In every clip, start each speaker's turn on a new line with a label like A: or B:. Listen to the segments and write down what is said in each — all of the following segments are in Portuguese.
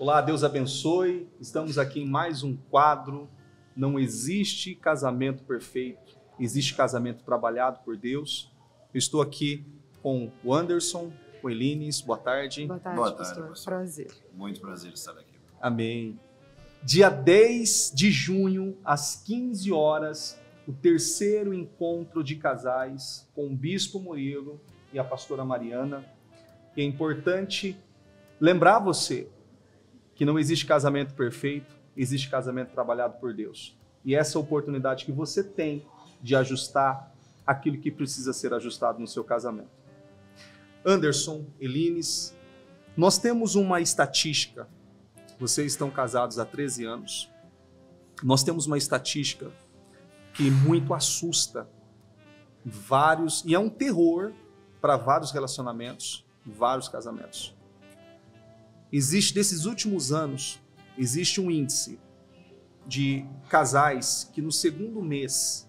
A: Olá, Deus abençoe. Estamos aqui em mais um quadro. Não existe casamento perfeito, existe casamento trabalhado por Deus. Eu estou aqui com o Anderson, com o Elines. Boa tarde.
B: Boa tarde, pastor. Prazer.
C: Muito prazer estar aqui.
A: Amém. Dia 10 de junho, às 15 horas, o terceiro encontro de casais com o Bispo Murilo e a pastora Mariana. E é importante lembrar você que não existe casamento perfeito, existe casamento trabalhado por Deus. E essa é a oportunidade que você tem de ajustar aquilo que precisa ser ajustado no seu casamento. Anderson, Elines, nós temos uma estatística. Vocês estão casados há 13 anos. Nós temos uma estatística que muito assusta vários, e é um terror para vários relacionamentos, vários casamentos. Existe, desses últimos anos, existe um índice de casais que no segundo mês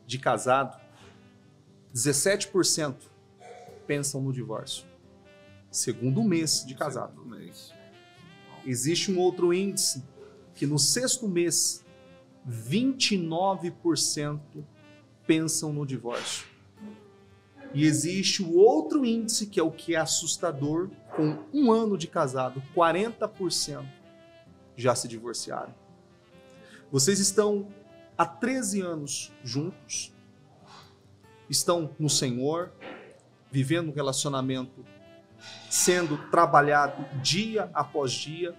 A: de casado, 17% pensam no divórcio. Segundo mês de casado. Existe um outro índice que no sexto mês, 29% pensam no divórcio. E existe o outro índice, que é o que é assustador, com um ano de casado, 40% já se divorciaram. Vocês estão há 13 anos juntos, estão no Senhor, vivendo um relacionamento sendo trabalhado dia após dia.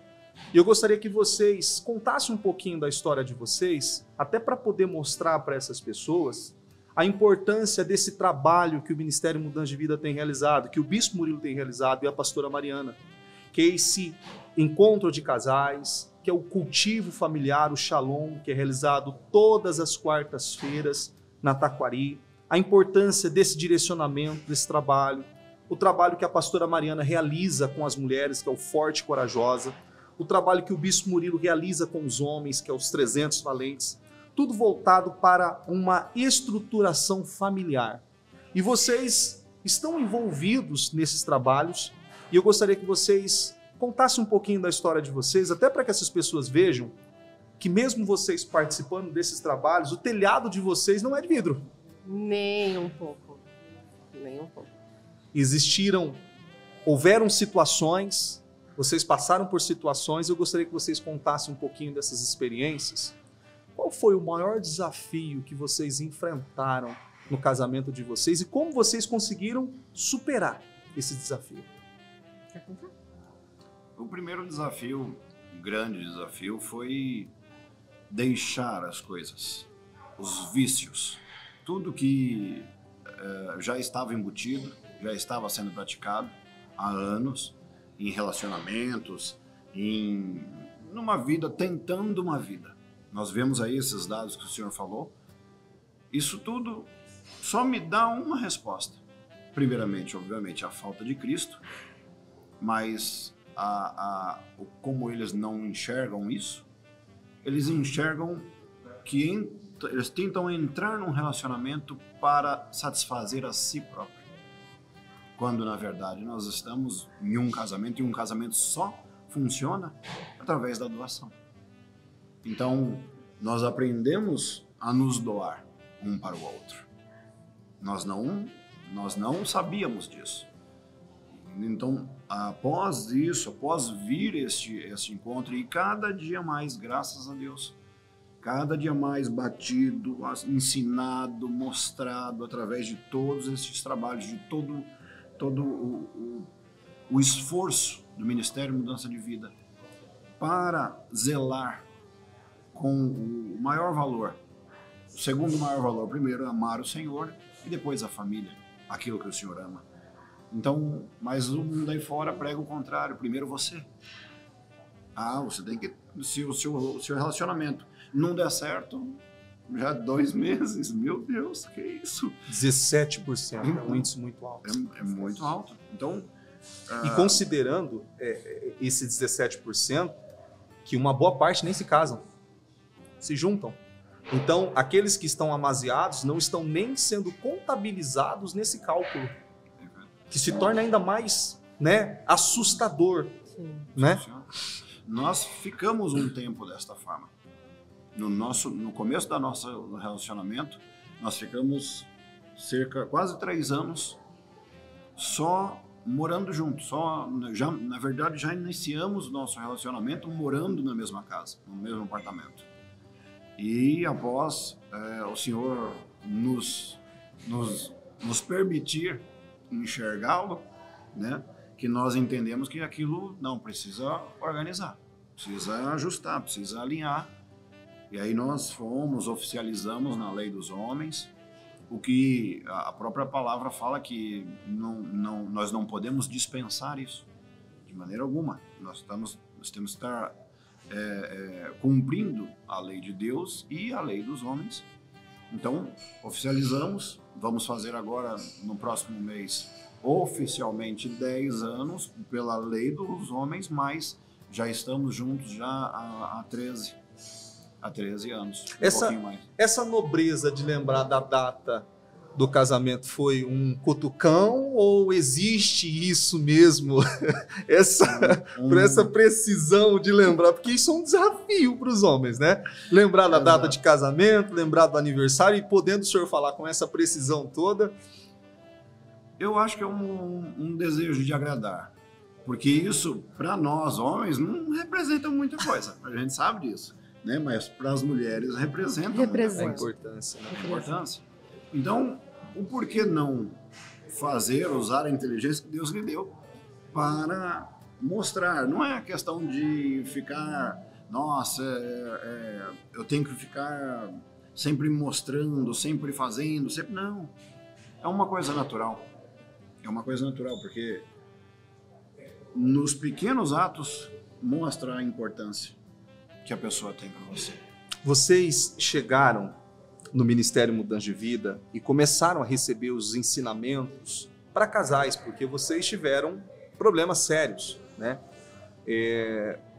A: E eu gostaria que vocês contassem um pouquinho da história de vocês, até para poder mostrar para essas pessoas a importância desse trabalho que o Ministério Mudança de Vida tem realizado, que o Bispo Murilo tem realizado e a pastora Mariana, que é esse encontro de casais, que é o cultivo familiar, o Shalom, que é realizado todas as quartas-feiras na Taquari, a importância desse direcionamento, desse trabalho, o trabalho que a pastora Mariana realiza com as mulheres, que é o Forte e Corajosa, o trabalho que o Bispo Murilo realiza com os homens, que é os 300 Valentes, tudo voltado para uma estruturação familiar. E vocês estão envolvidos nesses trabalhos, e eu gostaria que vocês contassem um pouquinho da história de vocês, até para que essas pessoas vejam que mesmo vocês participando desses trabalhos, o telhado de vocês não é de vidro.
B: Nem um pouco. Nem um pouco.
A: Houveram situações, vocês passaram por situações, eu gostaria que vocês contassem um pouquinho dessas experiências. Qual foi o maior desafio que vocês enfrentaram no casamento de vocês e como vocês conseguiram superar esse desafio?
B: Quer contar?
C: O primeiro desafio, um grande desafio, foi deixar as coisas, os vícios, tudo que já estava embutido, já estava sendo praticado há anos, em relacionamentos, numa vida, tentando uma vida. Nós vemos aí esses dados que o senhor falou. Isso tudo só me dá uma resposta. Primeiramente, obviamente, a falta de Cristo, mas como eles não enxergam isso, eles enxergam que eles tentam entrar num relacionamento para satisfazer a si próprio. Quando, na verdade, nós estamos em um casamento, e um casamento só funciona através da doação. Então, nós aprendemos a nos doar um para o outro. Nós não sabíamos disso. Então, após isso, após vir este encontro, e cada dia mais, graças a Deus, cada dia mais batido, ensinado, mostrado através de todos esses trabalhos, de todo o esforço do Ministério Mudança de Vida para zelar com o maior valor. O segundo maior valor, primeiro, amar o Senhor e depois a família, aquilo que o Senhor ama. Então, mas o mundo aí fora prega o contrário, primeiro você. Você tem que, se o seu relacionamento não der certo, já 2 meses, meu Deus, que isso?
A: 17%, é um índice muito alto.
C: É muito alto. Então,
A: e considerando esse 17%, que uma boa parte nem se casam, se juntam. Então, aqueles que estão amaziados não estão nem sendo contabilizados nesse cálculo, que se torna ainda mais, assustador.
B: Sim.
A: Né?
C: nós ficamos um tempo desta forma. No começo do nosso relacionamento, nós ficamos quase 3 anos só morando juntos. Na verdade, já iniciamos o nosso relacionamento morando na mesma casa, no mesmo apartamento. E após o Senhor nos permitir enxergá-lo, né, que nós entendemos que aquilo não precisa organizar, precisa ajustar, precisa alinhar. E aí nós oficializamos na lei dos homens, o que a própria palavra fala que nós não podemos dispensar isso, de maneira alguma. Nós temos que estar cumprindo a lei de Deus e a lei dos homens. Então, oficializamos, vamos fazer agora, no próximo mês, oficialmente 10 anos pela lei dos homens, mas já estamos juntos já há 13 anos, pouquinho mais.
A: Essa nobreza de lembrar da data do casamento foi um cutucão ou existe isso mesmo? Por essa precisão de lembrar, porque isso é um desafio para os homens, né? Lembrar da data de casamento, lembrar do aniversário, e podendo o senhor falar com essa precisão toda.
C: Eu acho que é um desejo de agradar, porque isso, para nós homens, não representa muita coisa, a gente sabe disso, né? Mas para as mulheres representa.
A: A importância. Né?
C: A importância. Então, o porquê não usar a inteligência que Deus lhe deu para mostrar? Não é questão de ficar, nossa, eu tenho que ficar sempre mostrando, sempre fazendo, sempre... Não, é uma coisa natural. É uma coisa natural, porque nos pequenos atos mostra a importância que a pessoa tem para você.
A: Vocês chegaram no Ministério Mudança de Vida e começaram a receber os ensinamentos para casais, porque vocês tiveram problemas sérios, né?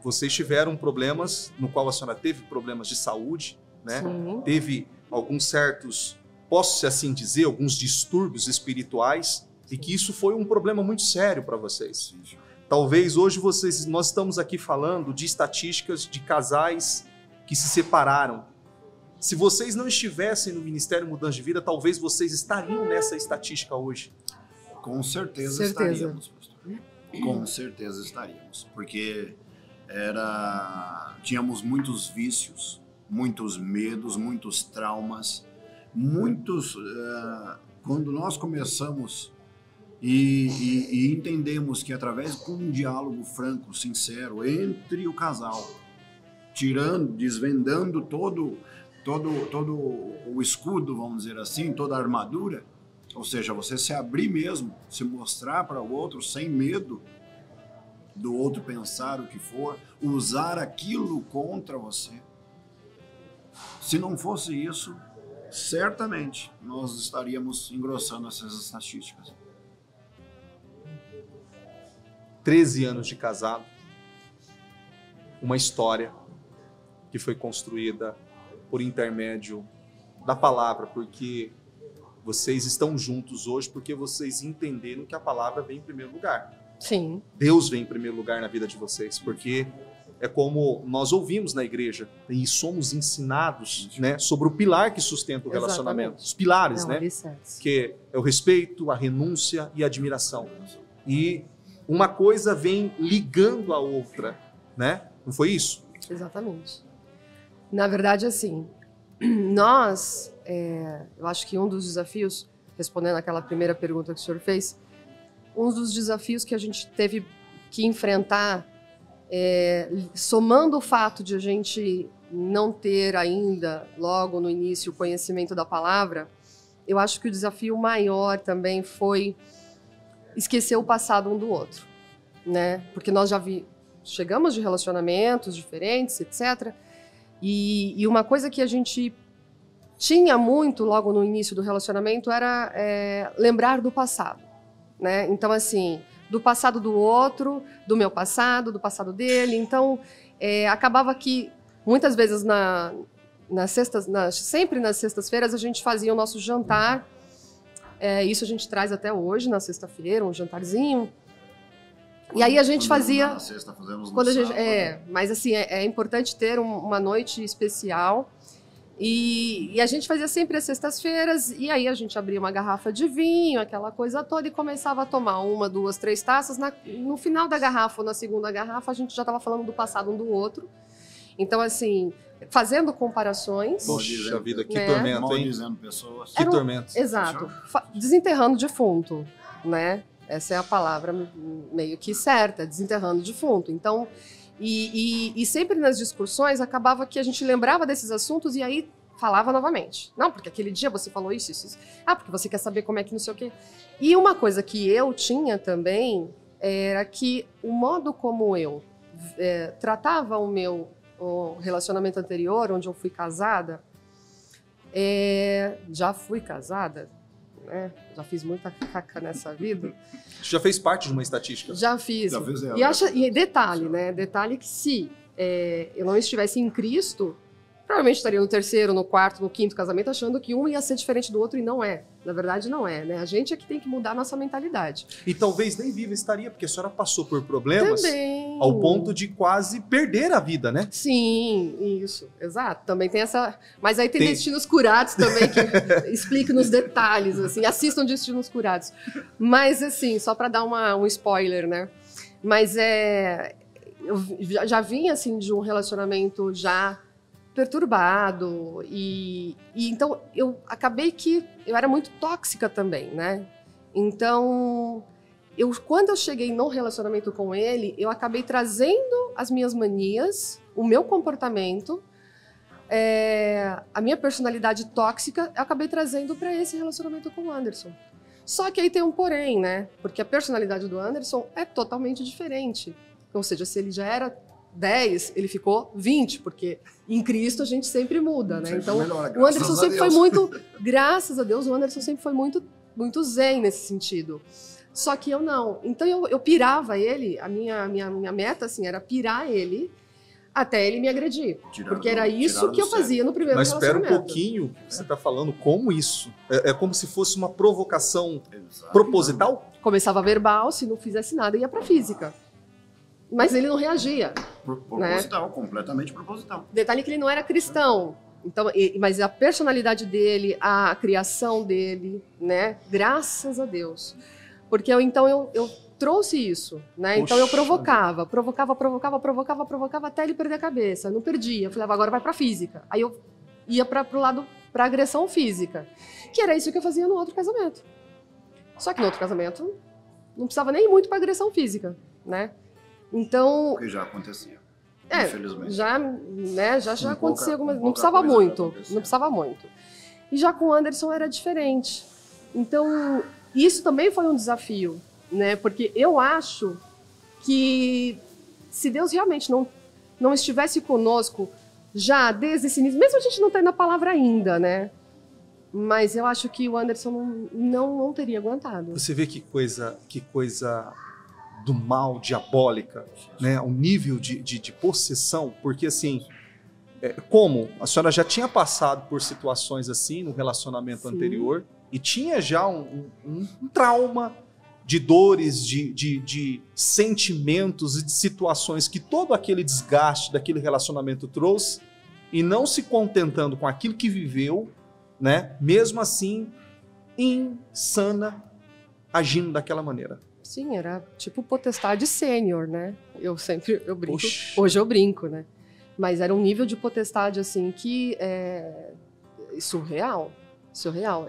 A: Vocês tiveram problemas no qual a senhora teve problemas de saúde, né?
B: Sim.
A: Teve alguns certos, posso assim dizer, alguns distúrbios espirituais, e que isso foi um problema muito sério para vocês.
C: Sim.
A: Talvez hoje nós estamos aqui falando de estatísticas de casais que se separaram. Se vocês não estivessem no Ministério Mudança de Vida, talvez vocês estariam nessa estatística hoje.
C: Com certeza estaríamos, pastor. Com certeza estaríamos. Porque tínhamos muitos vícios, muitos medos, muitos traumas, quando nós começamos e entendemos que através de um diálogo franco, sincero, entre o casal, desvendando todo o escudo, vamos dizer assim, toda a armadura, ou seja, você se abrir mesmo, se mostrar para o outro sem medo do outro pensar o que for, usar aquilo contra você. Se não fosse isso, certamente nós estaríamos engrossando essas estatísticas.
A: 13 anos de casado, uma história que foi construída por intermédio da palavra, porque vocês estão juntos hoje porque vocês entenderam que a palavra vem em primeiro lugar.
B: Sim.
A: Deus vem em primeiro lugar na vida de vocês, porque é como nós ouvimos na igreja e somos ensinados, né, sobre o pilar que sustenta o relacionamento.
B: Exatamente.
A: Os pilares,
B: Não,
A: né?
B: alicerce.
A: Que é o respeito, a renúncia e a admiração. E uma coisa vem ligando a outra, né? Não foi isso?
B: Exatamente. Na verdade, assim, nós, eu acho que um dos desafios, respondendo aquela primeira pergunta que o senhor fez, um dos desafios que a gente teve que enfrentar, somando o fato de a gente não ter ainda, logo no início, o conhecimento da palavra, eu acho que o desafio maior também foi esquecer o passado um do outro, né? Porque nós já chegamos de relacionamentos diferentes, etc. E uma coisa que a gente tinha muito logo no início do relacionamento era lembrar do passado, né? Então, assim, do passado do outro, do meu passado, do passado dele. Então, acabava que muitas vezes sempre nas sextas-feiras a gente fazia o nosso jantar. Isso a gente traz até hoje, na sexta-feira, um jantarzinho. E aí a gente
C: Quando
B: fazia...
C: Na sexta fazemos no
B: Quando a gente,
C: sábado.
B: mas assim, é importante ter uma noite especial. E a gente fazia sempre as sextas-feiras, e aí a gente abria uma garrafa de vinho, aquela coisa toda, e começava a tomar 1, 2, 3 taças. No final da garrafa ou na segunda garrafa, a gente já estava falando do passado um do outro. Então, assim, fazendo comparações.
A: Poxa vida, que
B: né?
A: tormento, hein?
C: Maldizendo pessoas.
A: Que tormento.
B: Exato. Desenterrando defunto, né? Essa é a palavra meio que certa, desenterrando defunto. Então, e sempre nas discussões acabava que a gente lembrava desses assuntos e aí falava novamente. Não, porque aquele dia você falou isso, isso, isso. Ah, porque você quer saber como é que não sei o quê. E uma coisa que eu tinha também era que o modo como eu tratava o relacionamento anterior, onde eu fui casada, já fui casada, né? Já fiz muita caca nessa vida.
A: Já fez parte de uma estatística?
B: Já fiz.
C: Já fez ela.
B: E detalhe, né? Detalhe que se eu não estivesse em Cristo, provavelmente estaria no terceiro, no quarto, no quinto casamento, achando que um ia ser diferente do outro e não é. Na verdade, não é, né? A gente é que tem que mudar a nossa mentalidade.
A: E talvez nem viva estaria, porque a senhora passou por problemas
B: Também.
A: ao ponto de quase perder a vida, né?
B: Sim, isso, exato. Também tem essa... Mas aí tem Destinos Curados também, que explica nos detalhes, assim. Assistam Destinos Curados. Mas, assim, só para dar um spoiler, né? Mas eu já vinha, assim, de um relacionamento já perturbado e então eu acabei que eu era muito tóxica também, né? Então, quando eu cheguei no relacionamento com ele, eu acabei trazendo as minhas manias, o meu comportamento, a minha personalidade tóxica, eu acabei trazendo para esse relacionamento com o Anderson. Só que aí tem um porém, né? Porque a personalidade do Anderson é totalmente diferente. Ou seja, se ele já era 10, ele ficou 20, porque em Cristo a gente sempre muda, né?
C: Sempre
B: então,
C: melhora,
B: o Anderson sempre foi
C: Deus.
B: muito, graças a Deus, o Anderson sempre foi muito, muito zen nesse sentido. Só que eu não. Então eu pirava ele, a minha meta assim era pirar ele até ele me agredir, porque era isso que eu fazia no primeiro
A: Mas espera um
B: relacionamento.
A: pouquinho, você está falando como isso? É como se fosse uma provocação
C: Exato.
A: proposital?
B: Começava verbal, se não fizesse nada ia para física. Mas ele não reagia.
C: Proposital, completamente proposital.
B: Detalhe que ele não era cristão. Então, mas a personalidade dele, a criação dele, né? Graças a Deus. Porque eu trouxe isso, né? Então eu provocava até ele perder a cabeça. Eu não perdia. Eu falava, agora vai pra física. Aí eu ia pro lado, pra agressão física. Que era isso que eu fazia no outro casamento. Só que no outro casamento não precisava nem muito pra agressão física, né? Então...
C: Porque já acontecia. Infelizmente.
B: Já acontecia algumas... Não precisava muito. Não precisava muito. E já com o Anderson era diferente. Então, isso também foi um desafio, né? Porque eu acho que se Deus realmente não estivesse conosco já desde esse início, mesmo a gente não tendo a palavra ainda, né? Mas eu acho que o Anderson não teria aguentado.
A: Você vê que coisa do mal, diabólica, né? O nível de possessão, porque assim, como a senhora já tinha passado por situações assim no relacionamento anterior e tinha já um trauma de dores, de sentimentos e de situações que todo aquele desgaste daquele relacionamento trouxe, e não se contentando com aquilo que viveu, né? Mesmo assim, insana, agindo daquela maneira.
B: Sim, era tipo potestade sênior, né? Eu brinco.
A: Poxa.
B: Hoje eu brinco, né? Mas era um nível de potestade, assim, que é surreal.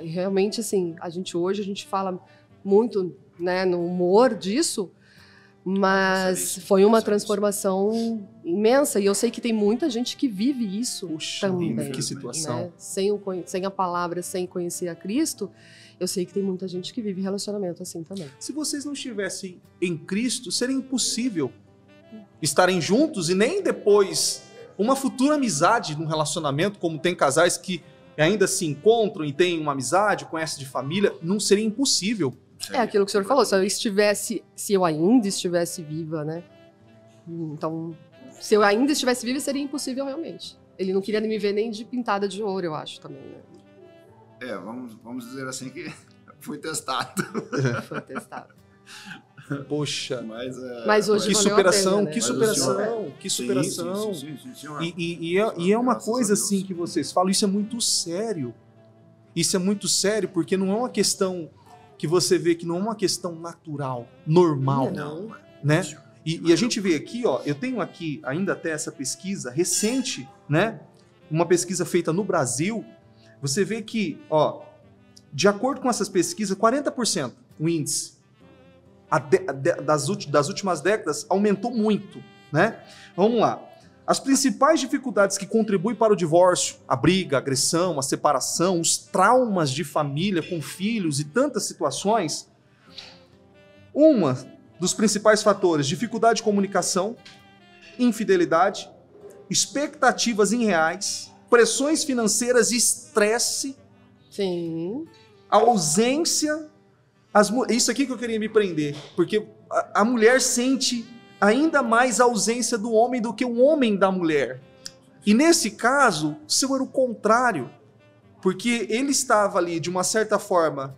B: E realmente, assim, a gente fala muito, né, no humor disso, mas foi uma transformação imensa. E eu sei que tem muita gente que vive isso.
A: Puxa,
B: também.
A: que situação.
B: Né? Sem a palavra, sem conhecer a Cristo, eu sei que tem muita gente que vive relacionamento assim também.
A: Se vocês não estivessem em Cristo, seria impossível estarem juntos e nem depois uma futura amizade num relacionamento, como tem casais que ainda se encontram e têm uma amizade, conhecem de família, não seria impossível.
B: É aquilo que o senhor falou, se eu ainda estivesse viva, né? Então, se eu ainda estivesse viva, seria impossível realmente. Ele não queria me ver nem de pintada de ouro, eu acho também, né?
C: Vamos dizer assim que fui testado.
B: Foi testado.
A: Poxa.
B: Mas hoje
A: que
B: valeu
A: superação,
B: a pena, né?
A: que superação, que superação.
C: Sim, senhor.
A: E é uma
C: Graças
A: coisa
C: a Deus.
A: assim que vocês falam, isso é muito sério. Isso é muito sério porque não é uma questão que você vê que não é uma questão natural, normal,
C: Não,
A: né? E a gente vê aqui, ó, eu tenho aqui ainda até essa pesquisa recente, né? Uma pesquisa feita no Brasil. Você vê que, ó, de acordo com essas pesquisas, 40% o índice das últimas décadas aumentou muito, né? Vamos lá. As principais dificuldades que contribuem para o divórcio, a briga, a agressão, a separação, os traumas de família com filhos e tantas situações, uma dos principais fatores, dificuldade de comunicação, infidelidade, expectativas irreais, pressões financeiras, estresse,
B: Sim.
A: ausência. Isso aqui que eu queria me prender, porque a mulher sente ainda mais a ausência do homem do que o homem da mulher. E nesse caso, seu era o contrário, porque ele estava ali de uma certa forma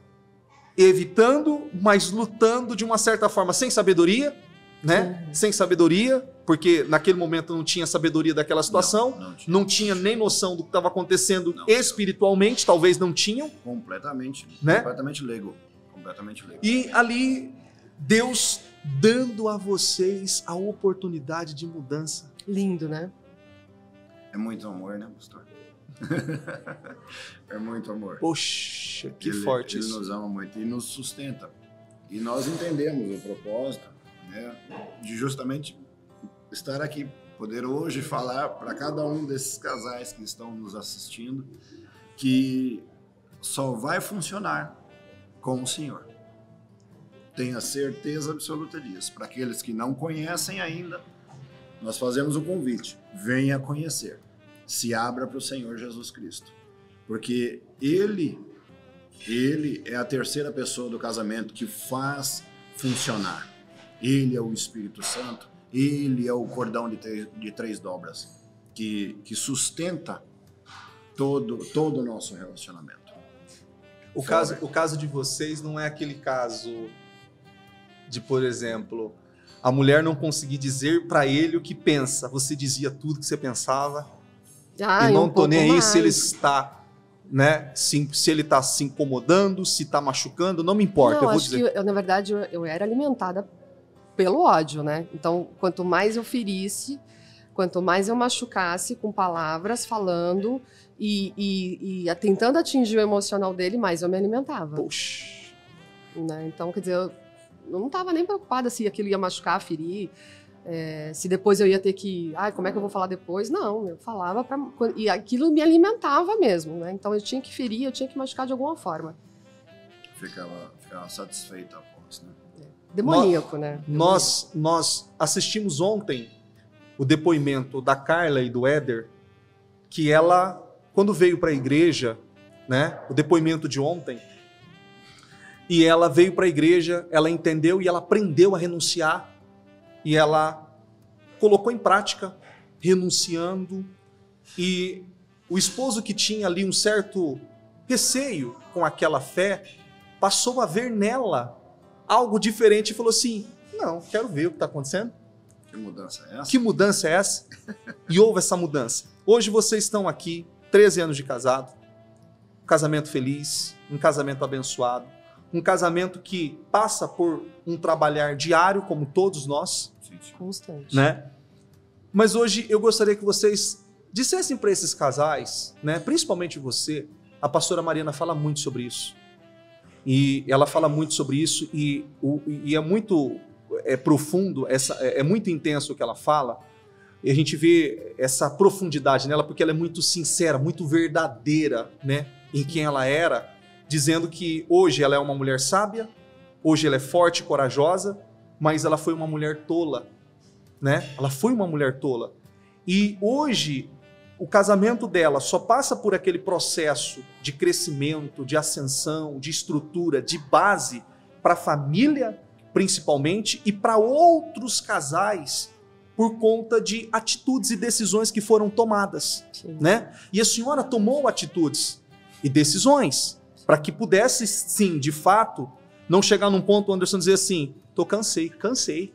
A: evitando, mas lutando de uma certa forma sem sabedoria, né?
B: Sim.
A: Sem sabedoria, porque naquele momento não tinha sabedoria daquela situação, não tinha nem noção do que estava acontecendo espiritualmente, talvez não tinham.
C: Completamente,
A: né?
C: Completamente leigo. Completamente leigo.
A: E ali, Deus dando a vocês a oportunidade de mudança.
B: Lindo, né?
C: É muito amor, né, pastor? É muito amor.
A: Poxa, que
C: Ele,
A: forte
C: ele
A: isso.
C: nos ama muito e nos sustenta. E nós entendemos o propósito, né, de justamente estar aqui, poder hoje falar para cada um desses casais que estão nos assistindo que só vai funcionar com o Senhor. Tenha certeza absoluta disso. Para aqueles que não conhecem ainda, nós fazemos o convite. Venha conhecer. Se abra para o Senhor Jesus Cristo. Porque Ele é a terceira pessoa do casamento que faz funcionar. Ele é o Espírito Santo. Ele é o cordão de três dobras que sustenta todo o nosso relacionamento.
A: O caso de vocês não é aquele caso de, por exemplo, a mulher não conseguir dizer para ele o que pensa. Você dizia tudo que você pensava e não tô nem aí se ele está, né? Se ele está se incomodando, se está machucando, não me importa.
B: Não,
A: eu vou
B: acho
A: dizer.
B: que eu, na verdade, eu era alimentada pelo ódio, né? Então, quanto mais eu ferisse, quanto mais eu machucasse com palavras, falando e tentando atingir o emocional dele, mais eu me alimentava.
A: Poxa.
B: Né? Então, quer dizer, eu não estava nem preocupada se aquilo ia machucar, ferir, se depois eu ia ter que... como é que eu vou falar depois? Não, eu falava e aquilo me alimentava mesmo, né? Então eu tinha que ferir, eu tinha que machucar de alguma forma.
C: Ficava satisfeita após, né?
B: Demoníaco, né?
A: Nós assistimos ontem o depoimento da Carla e do Éder, que ela, quando veio para a igreja, né, o depoimento de ontem, e ela veio para a igreja, ela entendeu e ela aprendeu a renunciar, e ela colocou em prática, renunciando, e o esposo que tinha ali um certo receio com aquela fé, passou a ver nela algo diferente e falou assim, não, quero ver o que está acontecendo.
C: Que mudança é essa?
A: Que mudança é essa? E houve essa mudança. Hoje vocês estão aqui, 13 anos de casado, um casamento feliz, um casamento abençoado, um casamento que passa por um trabalhar diário, como todos nós.
C: Sim.
B: Constante.
A: Né? Mas hoje eu gostaria que vocês dissessem para esses casais, né, principalmente você, a pastora Mariana fala muito sobre isso. E ela fala muito sobre isso e é muito profundo, é muito intenso o que ela fala, e a gente vê essa profundidade nela porque ela é muito sincera, muito verdadeira, né, em quem ela era, dizendo que hoje ela é uma mulher sábia, hoje ela é forte e corajosa, mas ela foi uma mulher tola, né? Ela foi uma mulher tola. E hoje o casamento dela só passa por aquele processo de crescimento, de ascensão, de estrutura, de base para a família, principalmente, e para outros casais, por conta de atitudes e decisões que foram tomadas, né? E a senhora tomou atitudes e decisões para que pudesse, sim, de fato, Não chegar num ponto, Anderson, dizer assim, cansei.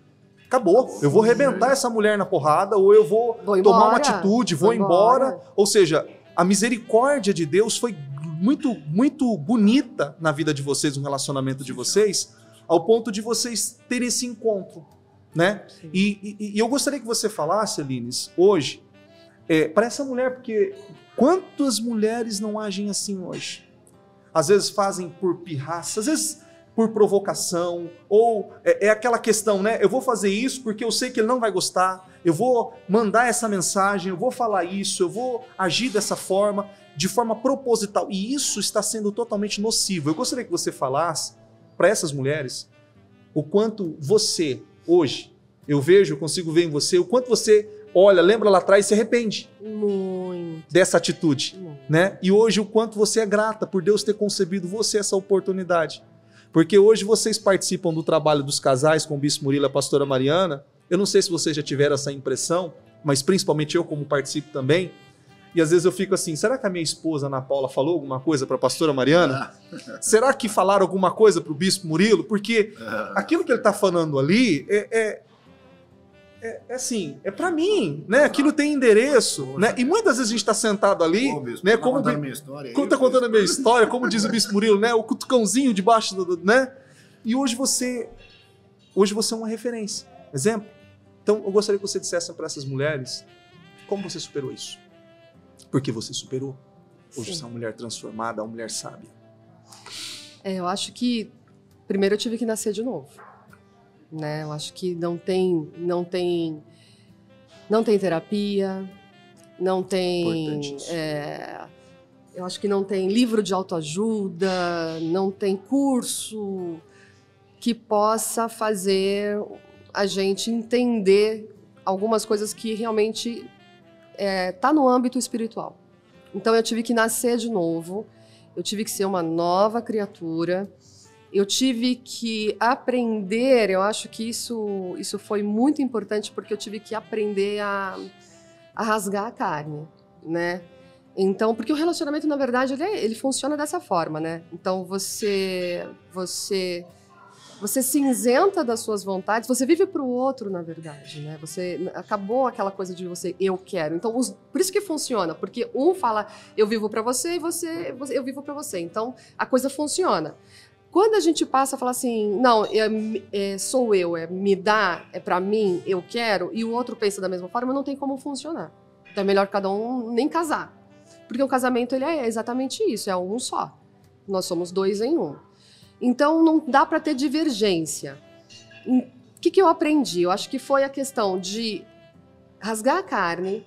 A: Acabou, eu vou arrebentar essa mulher na porrada, ou eu vou tomar uma atitude, vou embora. Ou seja, a misericórdia de Deus foi muito, muito bonita na vida de vocês, no relacionamento de vocês, ao ponto de vocês terem esse encontro, né? E eu gostaria que você falasse, Elines, hoje, para essa mulher, porque quantas mulheres não agem assim hoje? Às vezes fazem por pirraça, às vezes por provocação, ou é aquela questão, né? Eu vou fazer isso porque eu sei que ele não vai gostar, eu vou mandar essa mensagem, eu vou falar isso, eu vou agir dessa forma, de forma proposital, e isso está sendo totalmente nocivo. Eu gostaria que você falasse para essas mulheres o quanto você, hoje, eu consigo ver em você, o quanto você olha, lembra lá atrás e se arrepende dessa atitude, né? E hoje o quanto você é grata por Deus ter concebido você essa oportunidade. Porque hoje vocês participam do trabalho dos casais com o Bispo Murilo e a pastora Mariana. Eu não sei se vocês já tiveram essa impressão, mas principalmente eu como participo também. E às vezes eu fico assim, será que a minha esposa Ana Paula falou alguma coisa para a pastora Mariana? Será que falaram alguma coisa para o Bispo Murilo? Porque aquilo que ele está falando ali assim, é para mim, né? Aquilo tem endereço, né? E muitas vezes a gente está sentado ali, né? Como tá contando a minha história, como diz o Bispo Murilo, né? O cutucãozinho debaixo né? E hoje você é uma referência, exemplo. Então eu gostaria que você dissesse para essas mulheres como você superou isso, porque você superou. Hoje você é uma mulher transformada, uma mulher sábia.
B: Eu acho que primeiro eu tive que nascer de novo. Né? Eu acho que não tem terapia, não tem, eu acho que não tem livro de autoajuda, não tem curso que possa fazer a gente entender algumas coisas que realmente tá no âmbito espiritual. Então eu tive que nascer de novo, eu tive que ser uma nova criatura. Eu tive que aprender, eu acho que isso foi muito importante, porque eu tive que aprender a rasgar a carne, né? Então, porque o relacionamento, na verdade, ele funciona dessa forma, né? Então, você se isenta das suas vontades, você vive para o outro, na verdade, né? Você acabou aquela coisa de eu quero. Então, por isso que funciona, porque um fala, eu vivo para você, e eu vivo para você. Então, a coisa funciona. Quando a gente passa a falar assim, não, sou eu, me dá, é pra mim, eu quero, e o outro pensa da mesma forma, não tem como funcionar. Então é melhor cada um nem casar. Porque o casamento, ele é exatamente isso, é um só. Nós somos dois em um. Então não dá pra ter divergência. O que eu aprendi? Eu acho que foi a questão de rasgar a carne,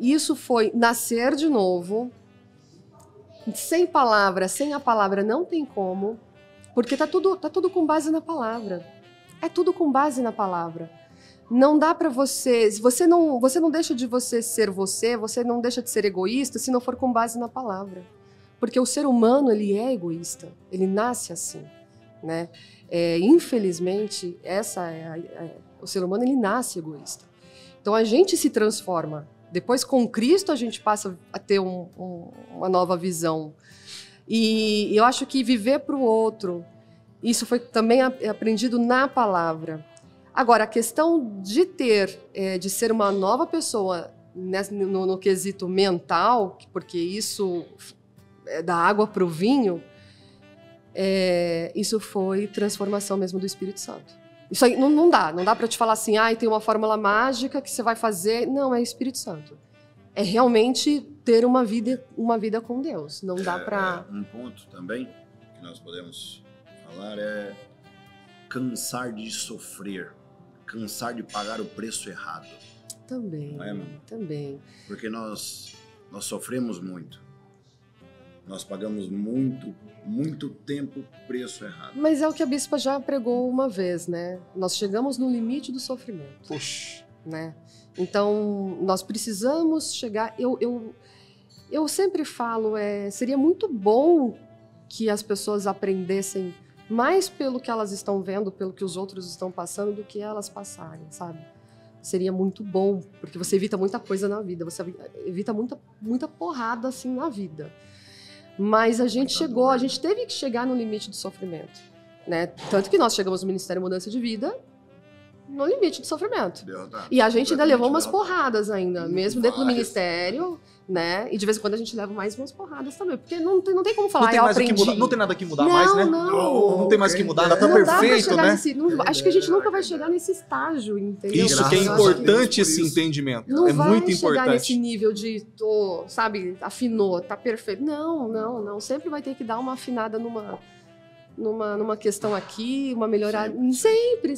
B: isso foi nascer de novo. Sem palavra, sem a palavra não tem como, porque tá tudo com base na palavra. É tudo com base na palavra. Não dá para você não deixa de ser você não deixa de ser egoísta se não for com base na palavra. Porque o ser humano, ele é egoísta, ele nasce assim, né? Infelizmente, o ser humano, ele nasce egoísta. Então a gente se transforma. Depois, com Cristo, a gente passa a ter uma nova visão. E eu acho que viver para o outro, isso foi também aprendido na palavra. Agora, a questão de ser uma nova pessoa no quesito mental, porque isso é da água para o vinho, isso foi transformação mesmo do Espírito Santo. Isso aí não dá para te falar assim, tem uma fórmula mágica que você vai fazer. Não, é Espírito Santo. É realmente ter uma vida com Deus. Não dá para...
C: Um ponto também que nós podemos falar é cansar de sofrer, cansar de pagar o preço errado.
B: Também,
C: não é, meu?
B: Também.
C: Porque nós sofremos muito. Nós pagamos muito tempo o preço errado.
B: Mas é o que a bispa já pregou uma vez, né? Nós chegamos no limite do sofrimento.
A: Puxa.
B: Né? Então, nós precisamos chegar... Eu sempre falo, seria muito bom que as pessoas aprendessem mais pelo que elas estão vendo, pelo que os outros estão passando, do que elas passarem, sabe? Seria muito bom, porque você evita muita coisa na vida, você evita muita porrada assim na vida. Mas a gente teve que chegar no limite do sofrimento, né? Tanto que nós chegamos no Ministério Mudança de Vida no limite do sofrimento. E a gente ainda levou umas porradas ainda, mesmo dentro do ministério, né? E de vez em quando a gente leva mais umas porradas também, porque não tem como falar, eu aprendi.
A: Não tem nada que mudar mais, né? Não tem mais que mudar, tá perfeito, né?
B: Acho que a gente nunca vai chegar nesse estágio, entendeu?
A: Isso que é importante, esse entendimento.
B: Não
A: é muito
B: vai chegar
A: importante.
B: nesse nível de, sabe, afinou, tá perfeito. Não. Sempre vai ter que dar uma afinada numa questão aqui, uma melhorada. Sempre.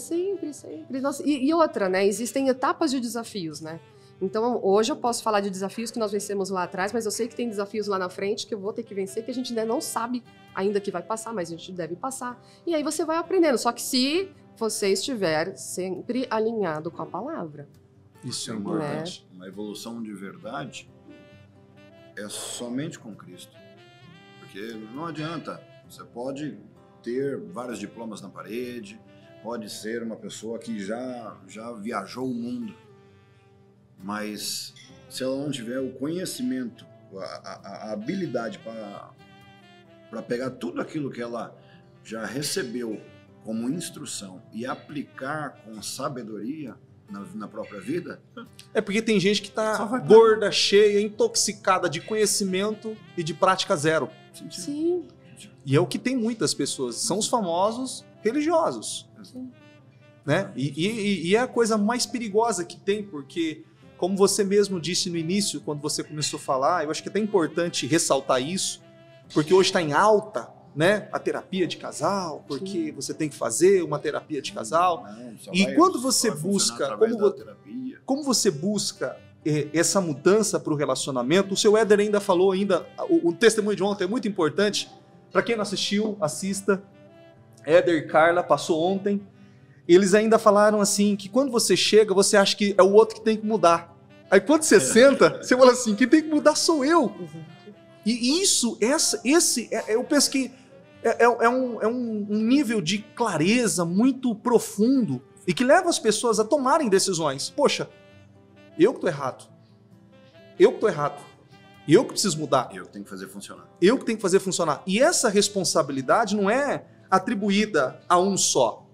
B: Nossa, e outra, né? Existem etapas de desafios, né? Então, hoje eu posso falar de desafios que nós vencemos lá atrás, mas eu sei que tem desafios lá na frente que eu vou ter que vencer, que a gente ainda não sabe ainda que vai passar, mas a gente deve passar. E aí você vai aprendendo. Só que se você estiver sempre alinhado com a palavra.
C: Isso é importante. Uma evolução de verdade é somente com Cristo. Porque não adianta. Você pode ter vários diplomas na parede, pode ser uma pessoa que já viajou o mundo, mas se ela não tiver o conhecimento, a habilidade para pegar tudo aquilo que ela já recebeu como instrução e aplicar com sabedoria na própria vida...
A: É porque tem gente que tá gorda, cheia, intoxicada de conhecimento e de prática zero.
B: Sim.
A: E é o que tem muitas pessoas, são os famosos religiosos.
B: Sim.
A: Né? E é a coisa mais perigosa que tem, porque, como você mesmo disse no início, quando você começou a falar, eu acho que é até importante ressaltar isso, porque hoje está em alta, né, a terapia de casal, porque você tem que fazer uma terapia de casal. E quando você busca, como você busca essa mudança para o relacionamento, o seu Éder ainda falou, o testemunho de ontem é muito importante. Para quem não assistiu, assista. Éder e Carla passou ontem. Eles ainda falaram assim, que quando você chega, você acha que é o outro que tem que mudar. Aí quando você senta, você fala assim, quem tem que mudar sou eu. E isso, eu penso que é um nível de clareza muito profundo e que leva as pessoas a tomarem decisões. Poxa, eu que estou errado. Eu que preciso mudar.
C: Eu que tenho que fazer funcionar.
A: Eu que tenho que fazer funcionar. E essa responsabilidade não é atribuída a um só.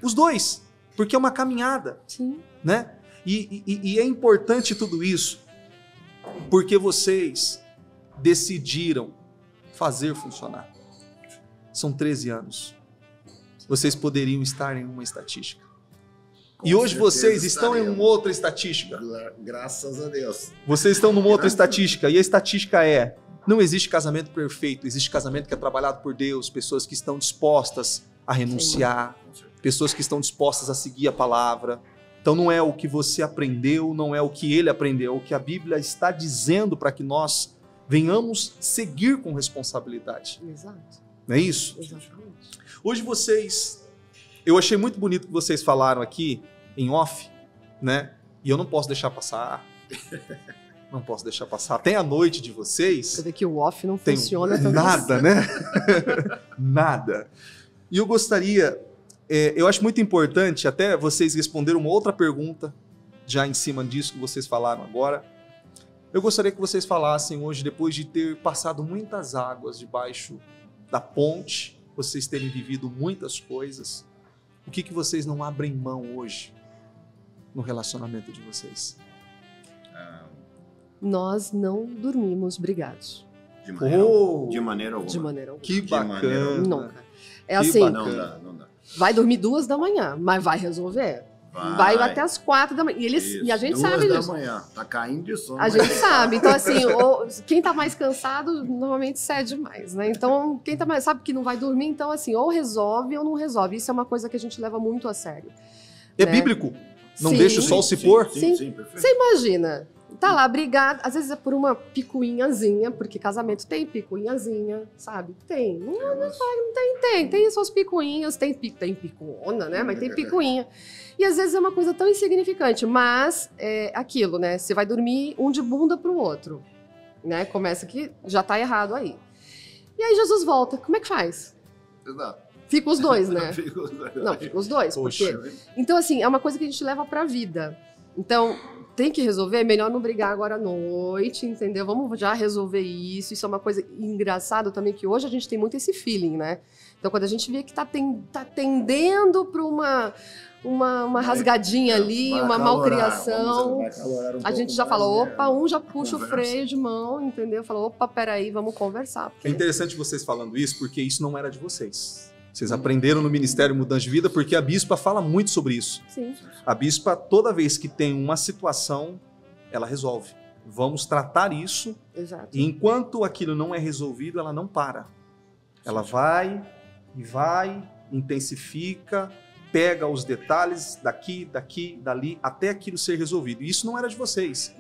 A: Os dois. Porque é uma caminhada.
B: Sim.
A: Né? E é importante tudo isso porque vocês decidiram fazer funcionar. São 13 anos. Vocês poderiam estar em uma estatística. E hoje vocês estão em uma outra estatística.
C: Graças a Deus.
A: Vocês estão numa outra estatística. E a estatística é: não existe casamento perfeito. Existe casamento que é trabalhado por Deus. Pessoas que estão dispostas a renunciar. Pessoas que estão dispostas a seguir a palavra. Então não é o que você aprendeu, não é o que ele aprendeu. É o que a Bíblia está dizendo para que nós venhamos seguir com responsabilidade.
B: Exato.
A: Não é isso?
B: Exatamente.
A: Hoje eu achei muito bonito o que vocês falaram aqui, em off, né? E eu não posso deixar passar. Não posso deixar passar. Tem a noite de vocês.
B: Você vê que o off não funciona também.
A: Nada, né? Nada. E eu gostaria, eu acho muito importante, até vocês responderam uma outra pergunta, já em cima disso que vocês falaram agora. Eu gostaria que vocês falassem hoje, depois de ter passado muitas águas debaixo da ponte, vocês terem vivido muitas coisas, o que vocês não abrem mão hoje no relacionamento de vocês?
B: Nós não dormimos brigados.
C: De maneira alguma.
B: De maneira alguma.
A: Que bacana.
B: Nunca. É assim,
C: não dá.
B: vai dormir 2 da manhã, mas vai resolver. Vai até as 4 da manhã. E a gente sabe disso.
C: 2 da manhã, tá caindo de sono.
B: A gente sabe. Então, assim, quem tá mais cansado, normalmente cede mais, né? Então, quem tá mais sabe que não vai dormir, então, assim, ou resolve ou não resolve. Isso é uma coisa que a gente leva muito a sério.
A: É
B: né?
A: Bíblico. Não
B: Sim.
A: deixa o sol se pôr.
B: Sim,
C: perfeito.
B: Você imagina, tá lá brigado, às vezes é por uma picuinhazinha, porque casamento tem picuinhazinha, sabe? Tem. Não tem suas picuinhas, tem picuona, né? Mas tem picuinha. E às vezes é uma coisa tão insignificante, mas é aquilo, né? Você vai dormir um de bunda pro outro, né? Começa que já tá errado aí. E aí Jesus volta, como é que faz?
C: Exato.
B: Fica os dois, né?
C: Fica os dois.
B: Não, fica os dois,
A: Poxa.
B: porque... Então, assim, é uma coisa que a gente leva pra vida. Então, tem que resolver, é melhor não brigar agora à noite, entendeu? Vamos já resolver isso. Isso é uma coisa engraçada também, que hoje a gente tem muito esse feeling, né? Então, quando a gente vê que tá tendendo para uma rasgadinha ali, uma malcriação, a gente já fala, opa, um já puxa o freio de mão, entendeu? Fala, opa, peraí, vamos conversar. Porque...
A: É interessante vocês falando isso, porque isso não era de vocês. Vocês aprenderam no Ministério Mudança de Vida, porque a bispa fala muito sobre isso.
B: Sim.
A: A bispa, toda vez que tem uma situação, ela resolve. Vamos tratar isso.
B: Exato.
A: E enquanto aquilo não é resolvido, ela não para. Ela vai e vai, intensifica, pega os detalhes daqui, dali, até aquilo ser resolvido. E isso não era de vocês.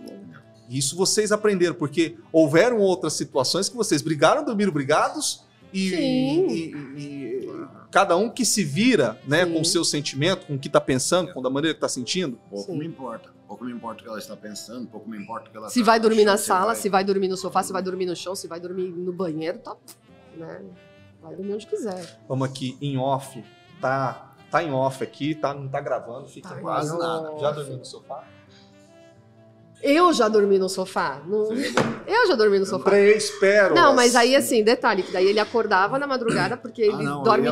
A: Isso vocês aprenderam, porque houveram outras situações que vocês brigaram, dormiram brigados, e cada um que se vira, né, com o seu sentimento, com o que está pensando, com a maneira que está sentindo.
C: Pouco me importa. Pouco me importa o que ela está pensando, pouco me importa o que ela
B: se vai dormir na sala, se vai dormir no sofá, se vai dormir no chão, se vai dormir no banheiro, tá, né? Vai dormir onde quiser.
A: Vamos aqui em off, tá em off aqui, não tá gravando, fica quase nada. Já dormiu no sofá?
B: Eu já dormi no sofá. Eu já dormi no sofá.
A: Eu espero.
B: Não, mas aí assim, detalhe, que daí ele acordava na madrugada, porque ele dorme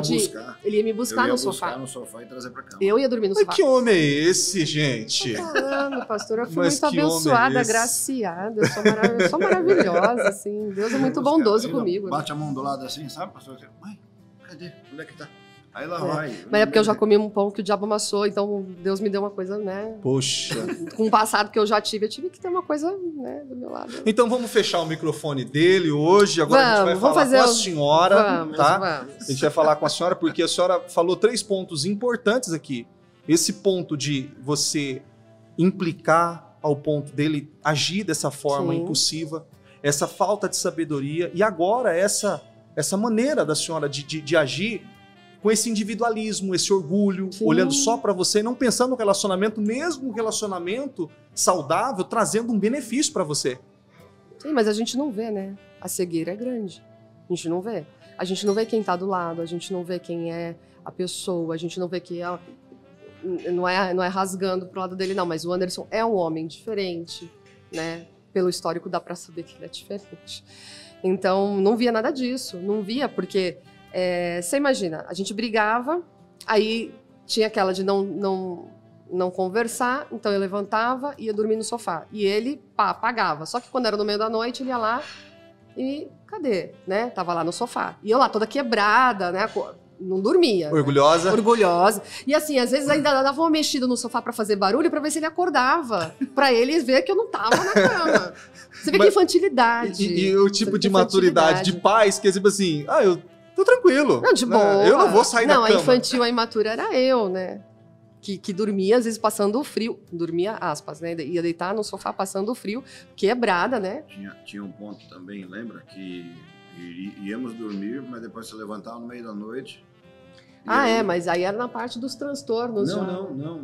B: ele ia me buscar no sofá.
C: No sofá e trazer pra cama.
B: Eu ia dormir no sofá.
A: Mas que homem é esse, gente?
B: Tô falando, pastor, eu fui muito abençoada, agraciada, eu sou maravilhosa, assim. Deus é muito bondoso comigo.
C: Bate a mão do lado assim, sabe, pastor? Mãe, cadê? Onde é que tá? Aí lá vai.
B: Mas é porque eu já comi um pão que o diabo amassou, então Deus me deu uma coisa, né?
A: Poxa.
B: Com o passado que eu já tive, eu tive que ter uma coisa, né, do meu lado.
A: Então vamos fechar o microfone dele hoje. Agora a gente vai falar com a senhora, tá?
B: Vamos.
A: A gente vai falar com a senhora porque a senhora falou 3 pontos importantes aqui. Esse ponto de você implicar ao ponto dele agir dessa forma impulsiva, essa falta de sabedoria e agora essa maneira da senhora de agir com esse individualismo, esse orgulho, olhando só para você, não pensando no relacionamento, mesmo um relacionamento saudável, trazendo um benefício para você.
B: Sim, mas a gente não vê, né? A cegueira é grande. A gente não vê. A gente não vê quem tá do lado, a gente não vê quem é a pessoa, a gente não vê que não é rasgando pro lado dele, não, mas o Anderson é um homem diferente, né? Pelo histórico dá para saber que ele é diferente. Então, não via nada disso, não via porque... você imagina, a gente brigava, aí tinha aquela de não conversar, então eu levantava e ia dormir no sofá. E ele, apagava. Só que quando era no meio da noite, ele ia lá e cadê? Né? Tava lá no sofá. E eu lá toda quebrada, né? Não dormia.
A: Orgulhosa.
B: Né? Orgulhosa. E assim, às vezes ainda dava uma mexida no sofá pra fazer barulho, pra ver se ele acordava. Pra ele ver que eu não tava na cama. Você vê que infantilidade.
A: E o tipo de maturidade de pais que é tipo assim, eu tô tranquilo.
B: Não, de boa.
A: Eu não vou sair da cama.
B: Não, a infantil, a imatura era eu, né? Que dormia, às vezes, passando frio. Dormia, aspas, né? Ia deitar no sofá passando frio, quebrada, né?
C: Tinha um ponto também, lembra? Que íamos dormir, mas depois se levantava no meio da noite.
B: Mas aí era na parte dos transtornos.
C: Não,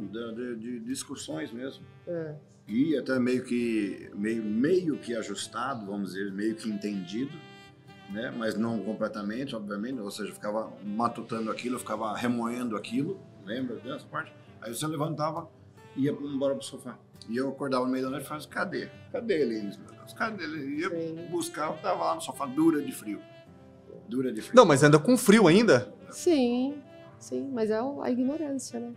C: de discussões mesmo. E até meio que ajustado, vamos dizer, meio que entendido. Né? Mas não completamente, obviamente, ou seja, ficava matutando aquilo, ficava remoendo aquilo, lembra dessa parte? Aí você levantava e ia embora pro sofá. E eu acordava no meio da noite e falava, cadê? Cadê ele? Meu Deus, cadê ele? Ia buscar, tava lá no sofá, dura de frio.
A: Não, mas anda com frio ainda?
B: Sim, mas é a ignorância, né?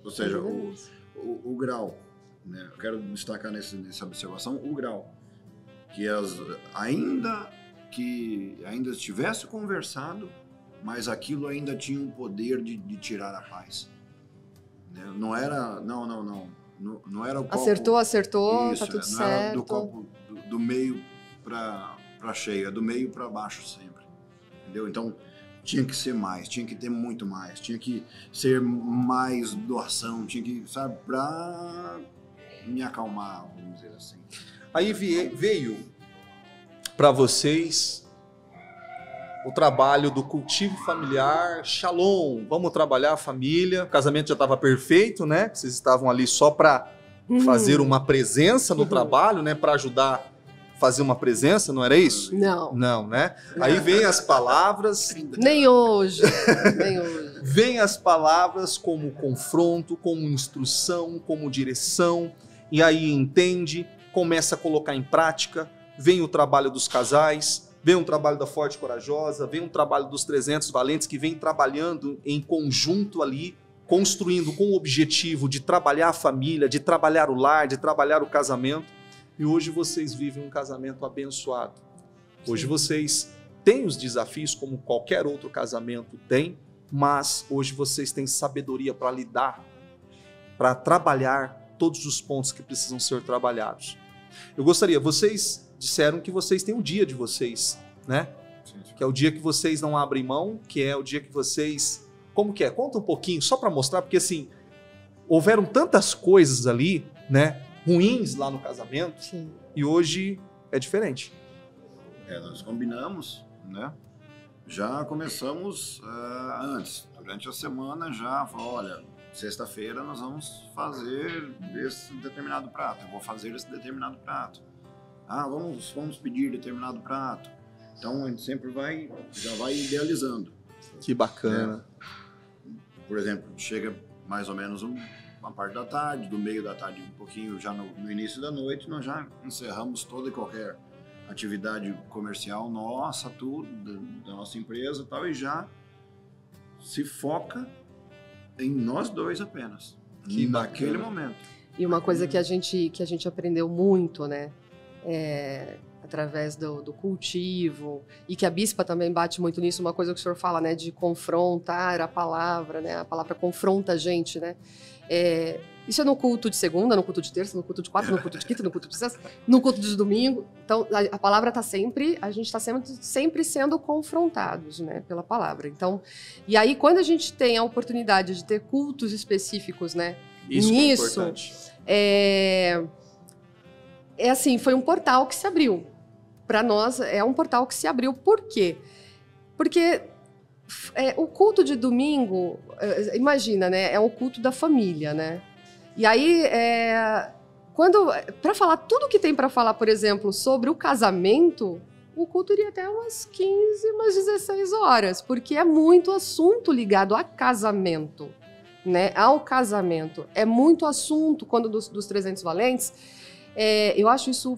C: Ou seja, o grau, né? Eu quero destacar nessa observação o grau, que ainda tivesse conversado, mas aquilo ainda tinha um poder de tirar a paz. Né? Não era, não era o copo... Acertou,
B: isso, tá tudo certo.
C: Não era do copo do meio para cheio, é do meio para baixo sempre. Entendeu? Então, tinha que ser mais, tinha que ter muito mais, tinha que ser mais doação, tinha que, sabe, para me acalmar, vamos dizer assim.
A: Aí veio para vocês o trabalho do cultivo familiar, Shalom, vamos trabalhar a família. O casamento já estava perfeito, né? Vocês estavam ali só para fazer uma presença no trabalho, né? Para ajudar a fazer uma presença, não era isso? Não, né? Aí vem as palavras...
B: Nem hoje.
A: Vem as palavras como confronto, como instrução, como direção. e aí entende, começa a colocar em prática, vem o trabalho dos casais, vem um trabalho da Forte e Corajosa, vem um trabalho dos 300 Valentes que vem trabalhando em conjunto ali, construindo com o objetivo de trabalhar a família, de trabalhar o lar, de trabalhar o casamento. E hoje vocês vivem um casamento abençoado. Hoje vocês têm os desafios como qualquer outro casamento tem, mas hoje vocês têm sabedoria para lidar, para trabalhar todos os pontos que precisam ser trabalhados. Eu gostaria, vocês disseram que vocês têm o dia de vocês, né?
C: Sim.
A: Que é o dia que vocês não abrem mão, que é o dia que vocês... Como que é? Conta um pouquinho, só para mostrar, porque assim, houveram tantas coisas ali, né, ruins lá no casamento,
B: Sim.
A: e hoje é diferente.
C: Nós combinamos, né? Já começamos antes, durante a semana já falou, olha, sexta-feira nós vamos fazer esse determinado prato, eu vou fazer esse determinado prato. Ah, vamos pedir determinado prato. Então a gente sempre já vai idealizando.
A: Que bacana.
C: Por exemplo, chega mais ou menos uma parte da tarde, do meio da tarde, um pouquinho já no início da noite, nós já encerramos toda e qualquer atividade comercial nossa, tudo, da nossa empresa e tal, e já se foca em nós dois apenas,
A: Que
C: naquele
A: bacana.
C: momento.
B: E uma coisa que a gente aprendeu muito, né? Através do cultivo, e que a bispa também bate muito nisso, uma coisa que o senhor fala, né? De confrontar a palavra, né? A palavra confronta a gente, né? Isso é no culto de segunda, no culto de terça, no culto de quarta, no culto de quinta, no culto de sexta, no culto de domingo. Então, a palavra está sempre, a gente está sempre sendo confrontados, né, pela palavra. Então, e aí, quando a gente tem a oportunidade de ter cultos específicos, né,
A: Isso que é
B: nisso,
A: importante.
B: assim, foi um portal que se abriu. Para nós, é um portal que se abriu. Por quê? Porque o culto de domingo, imagina, né, é um culto da família, né? E aí, para falar tudo que tem para falar, por exemplo, sobre o casamento, o culto iria até umas 15, umas 16 horas, porque é muito assunto ligado a casamento, né? Ao casamento. É muito assunto, quando dos 300 Valentes, eu acho isso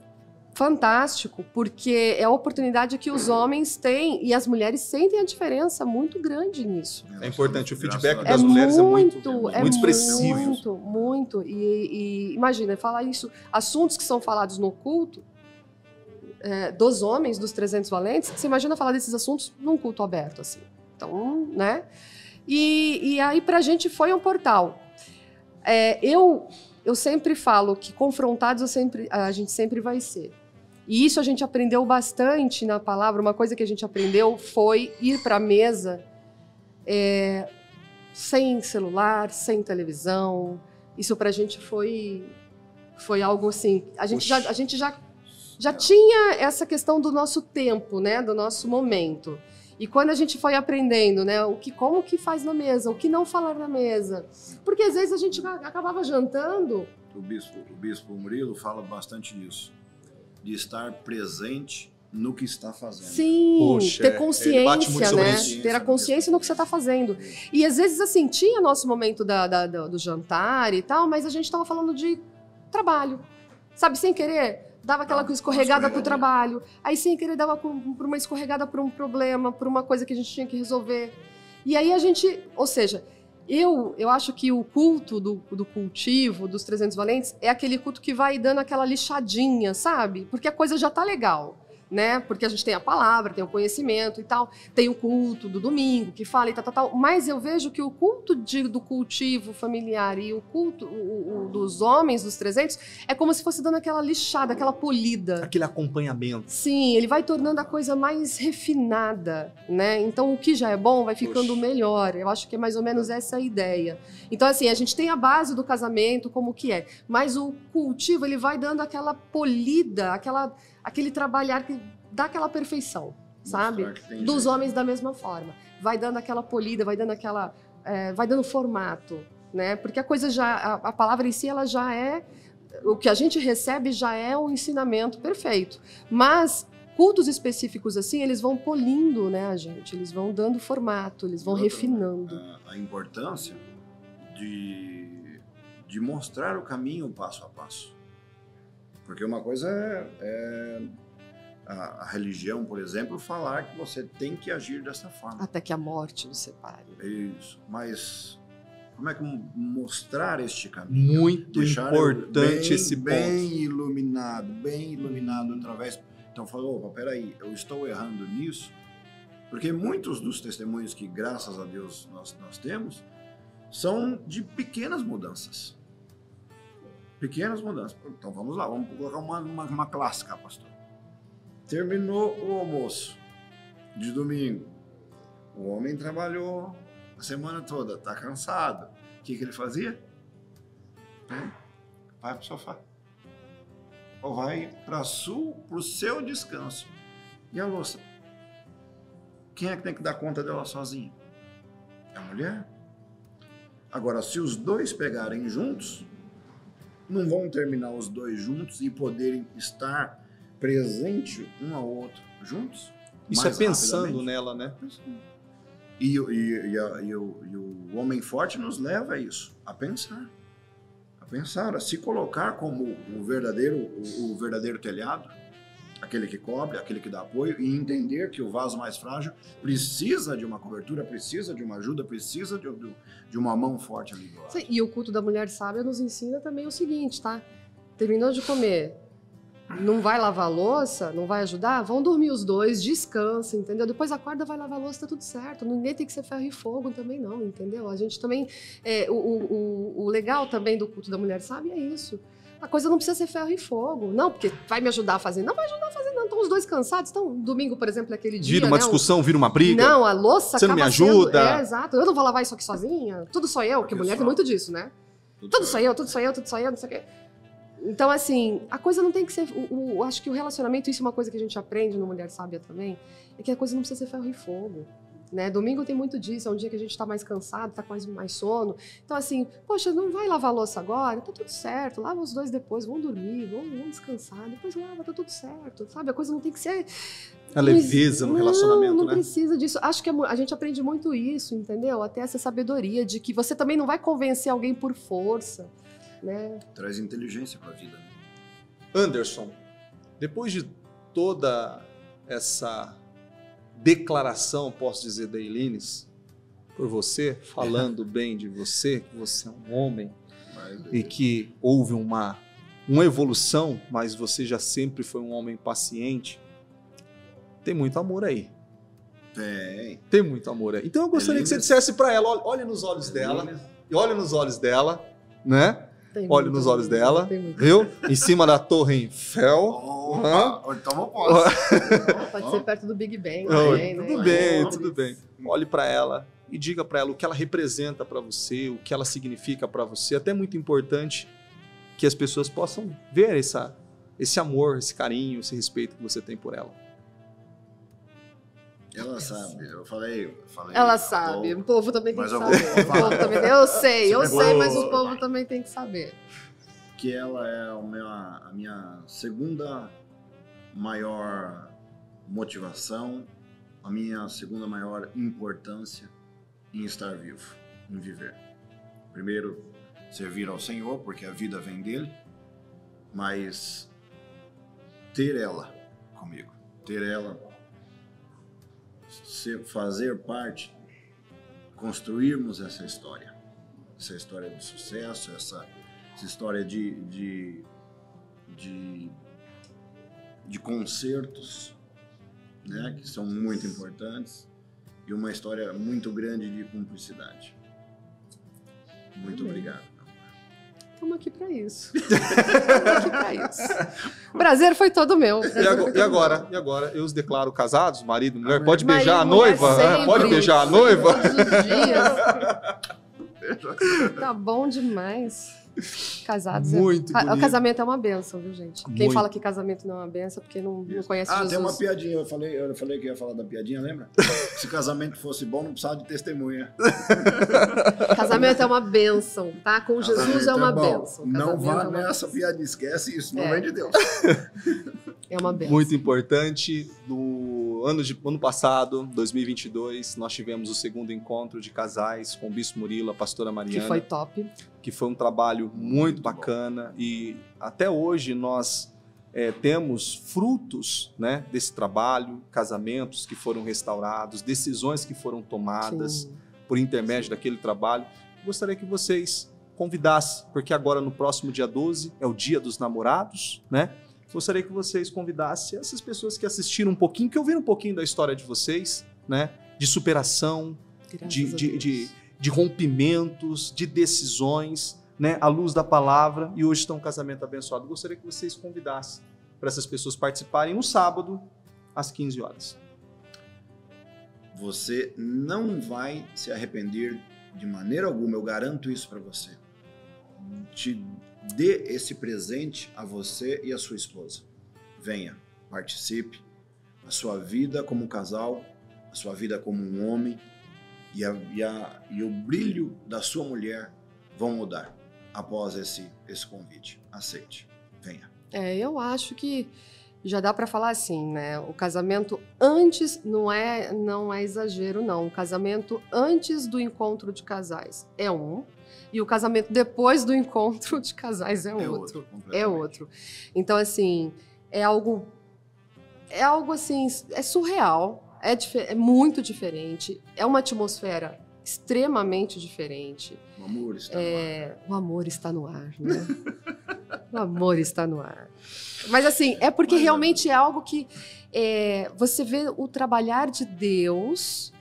B: fantástico, porque é a oportunidade que os homens têm e as mulheres sentem a diferença muito grande nisso.
A: É importante, o feedback
C: Graças a
A: das
C: Deus.
A: mulheres é muito
B: é
A: expressivo.
B: Muito. E imagina, falar isso, assuntos que são falados no culto, dos homens, dos 300 Valentes, você imagina falar desses assuntos num culto aberto, assim. Então, né? E aí pra gente foi um portal. Eu sempre falo que confrontados a gente sempre vai ser. E isso a gente aprendeu bastante na palavra. Uma coisa que a gente aprendeu foi ir para a mesa sem celular, sem televisão. Isso para a gente foi algo assim. A gente já tinha essa questão do nosso tempo, né? Do nosso momento. E quando a gente foi aprendendo, né, como que faz na mesa, o que não falar na mesa. Porque às vezes a gente acabava jantando.
C: O bispo Murilo fala bastante disso, de estar presente no que está fazendo.
B: Sim,
A: Poxa,
B: ter
A: ele bate
B: consciência,
A: muito sobre
B: né?
A: isso.
B: Ter a consciência no que você está fazendo. E às vezes, assim, tinha nosso momento do jantar e tal, mas a gente estava falando de trabalho. Sabe, sem querer, dava aquela escorregada para o trabalho. Aí, sem querer, dava por uma escorregada para um problema, por uma coisa que a gente tinha que resolver. E aí a gente, ou seja, eu acho que o culto do cultivo, dos 300 Valentes, é aquele culto que vai dando aquela lixadinha, sabe? Porque a coisa já tá legal, né? Porque a gente tem a palavra, tem o conhecimento e tal, tem o culto do domingo, que fala e tal. Mas eu vejo que o culto do cultivo familiar e o culto dos homens, dos 300, é como se fosse dando aquela lixada, aquela polida.
A: Aquele acompanhamento.
B: Sim, ele vai tornando a coisa mais refinada, né? Então, o que já é bom vai ficando melhor. Eu acho que é mais ou menos essa a ideia. Então, assim, a gente tem a base do casamento, como que é. Mas o cultivo, ele vai dando aquela polida, aquele trabalhar que dá aquela perfeição, sabe? Dos homens da mesma forma. Vai dando aquela polida, vai dando vai dando formato, né? Porque a coisa a palavra em si, ela já é, o que a gente recebe já é um ensinamento perfeito. Mas cultos específicos assim, eles vão polindo, né, a gente? Eles vão dando formato, eles vão refinando.
C: A importância de mostrar o caminho passo a passo. Porque uma coisa é a religião, por exemplo, falar que você tem que agir dessa forma.
B: Até que a morte nos separe.
C: Isso. Mas como é que mostrar este caminho?
A: Muito
C: Deixar
A: importante esse ponto.
C: bem iluminado através. Então falou, opa, peraí, eu estou errando nisso, porque muitos dos testemunhos que, graças a Deus, nós temos, são de pequenas mudanças. Pequenas mudanças. Então vamos lá, vamos colocar uma clássica, pastor. Terminou o almoço de domingo. O homem trabalhou a semana toda, está cansado. O que ele fazia? Vai para o sofá. Ou vai para o seu descanso. E a louça? Quem é que tem que dar conta dela sozinha? É a mulher. Agora, se os dois pegarem juntos, não vão terminar os dois juntos e poderem estar presente um ao outro juntos?
A: Isso é pensando nela, né?
C: E o homem forte nos leva a isso, a pensar, a se colocar como o verdadeiro telhado, aquele que cobre, aquele que dá apoio, e entender que o vaso mais frágil precisa de uma cobertura, precisa de uma ajuda, precisa de uma mão forte ali do lado.
B: Sim, e o culto da mulher sábia nos ensina também o seguinte, tá? Terminou de comer, não vai lavar a louça, não vai ajudar? Vão dormir os dois, descansa, entendeu? Depois acorda, vai lavar a louça, tá tudo certo. Ninguém tem que ser ferro e fogo também não, entendeu? A gente também... o legal também do culto da mulher sábia é isso. A coisa não precisa ser ferro e fogo. Não, porque vai me ajudar a fazer. Não vai ajudar a fazer, não. Estão os dois cansados. Então, domingo, por exemplo, é aquele dia...
A: Vira uma discussão, vira uma briga.
B: Não, a louça
A: você não me ajuda.
B: Exato. Eu não vou lavar isso aqui sozinha. Tudo sou eu, porque mulher tem muito disso, né? Tudo sou eu, não sei o quê. Então, assim, a coisa não tem que ser... acho que o relacionamento, isso é uma coisa que a gente aprende no Mulher Sábia também, é que a coisa não precisa ser ferro e fogo. Né? Domingo tem muito disso, é um dia que a gente tá mais cansado, tá com mais sono. Então, assim, poxa, não vai lavar a louça agora? Tá tudo certo, lava os dois depois, vão dormir, vão descansar, depois lava, tá tudo certo, sabe? A coisa não tem que ser...
A: A leveza no relacionamento,
B: não
A: né?
B: precisa disso. Acho que a gente aprende muito isso, entendeu? Até essa sabedoria de que você também não vai convencer alguém por força, né?
C: Traz inteligência para a vida.
A: Anderson, depois de toda essa declaração, posso dizer, da Eilines, por você, falando bem de você, que você é um homem e que houve uma evolução, mas você já sempre foi um homem paciente, tem muito amor aí. Tem muito amor aí. Então eu gostaria que você dissesse para ela, olhe nos olhos dela, e olhe nos olhos dela, né? Olhe nos olhos dela, viu? Em cima da Torre Eiffel.
C: Então eu posso.
B: Pode ser perto do Big Bang.
A: Tudo bem. Olhe para ela e diga para ela o que ela representa para você, o que ela significa para você. Até muito importante que as pessoas possam ver esse amor, esse carinho, esse respeito que você tem por ela.
C: Ela sabe, eu falei.
B: Ela sabe, o povo também tem que saber.
C: Eu
B: sei, mas o povo também tem que saber.
C: Que ela é a minha segunda maior motivação, a minha segunda maior importância em estar vivo, em viver. Primeiro, servir ao Senhor, porque a vida vem dele, mas ter ela comigo, ter ela, fazer parte, construirmos essa história de sucesso, essa história de concertos, né, que são muito importantes, e uma história muito grande de cumplicidade. Muito obrigado.
B: Estamos aqui para isso. O prazer foi todo meu.
A: E agora? Eu os declaro casados, marido, mulher? Pode beijar a noiva? Pode beijar a noiva?
B: Todos os dias. Tá bom demais. Casados.
A: Muito bonito.
B: O casamento é uma bênção, viu, gente? Quem fala que casamento não é uma bênção é porque não conhece Jesus.
C: Tem uma piadinha. Eu falei que ia falar da piadinha, lembra? Se casamento fosse bom, não precisava de testemunha.
B: Casamento é uma bênção, tá? Com Jesus é uma bênção.
C: Não vá nessa piadinha, esquece isso, não vem de Deus.
B: É uma bênção.
A: Muito importante. No ano passado, 2022, nós tivemos o segundo encontro de casais com o Bispo Murilo, a pastora Mariana.
B: Que foi top.
A: Que foi um trabalho muito bacana. E até hoje nós temos frutos, né, desse trabalho, casamentos que foram restaurados, decisões que foram tomadas
B: Sim.
A: por intermédio daquele trabalho. Gostaria que vocês convidassem, porque agora no próximo dia 12 é o dia dos namorados, né? Gostaria que vocês convidassem essas pessoas que assistiram um pouquinho, que ouviram um pouquinho da história de vocês, né? De superação,
B: Graças
A: de,
B: a
A: de,
B: Deus.
A: de rompimentos, de decisões, né? À luz da palavra, e hoje está um casamento abençoado. Gostaria que vocês convidassem para essas pessoas participarem no sábado, às 15 horas.
C: Você não vai se arrepender de maneira alguma, eu garanto isso para você. Te dê esse presente a você e a sua esposa. Venha, participe. A sua vida como casal, a sua vida como um homem e o brilho da sua mulher vão mudar após esse convite. Aceite. Venha.
B: Eu acho que já dá para falar assim, né? O casamento antes não é exagero, não. O casamento antes do encontro de casais é um, e o casamento depois do encontro de casais é outro. É outro. Então, assim, é algo assim, é surreal, é muito diferente, é uma atmosfera extremamente diferente.
C: O amor está no ar.
B: O amor está no ar, né? O amor está no ar. Mas assim, é porque realmente é algo que você vê o trabalhar de Deus.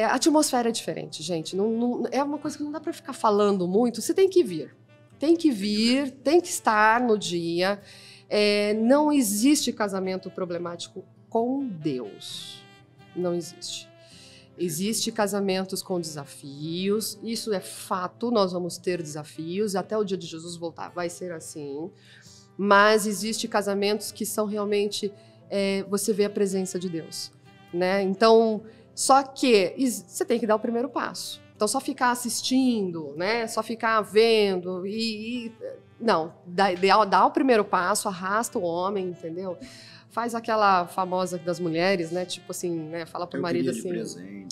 B: A atmosfera é diferente, gente. Não, é uma coisa que não dá para ficar falando muito. Você tem que vir. Tem que vir, tem que estar no dia. Não existe casamento problemático com Deus. Não existe. Existem casamentos com desafios, isso é fato, nós vamos ter desafios, até o dia de Jesus voltar vai ser assim, mas existem casamentos que são realmente, você vê a presença de Deus, né? Então, só que você tem que dar o primeiro passo. Então, só ficar assistindo, né? Só ficar vendo não, dá o primeiro passo, arrasta o homem, entendeu? Faz aquela famosa das mulheres, né? Tipo assim, né? Fala pro marido assim,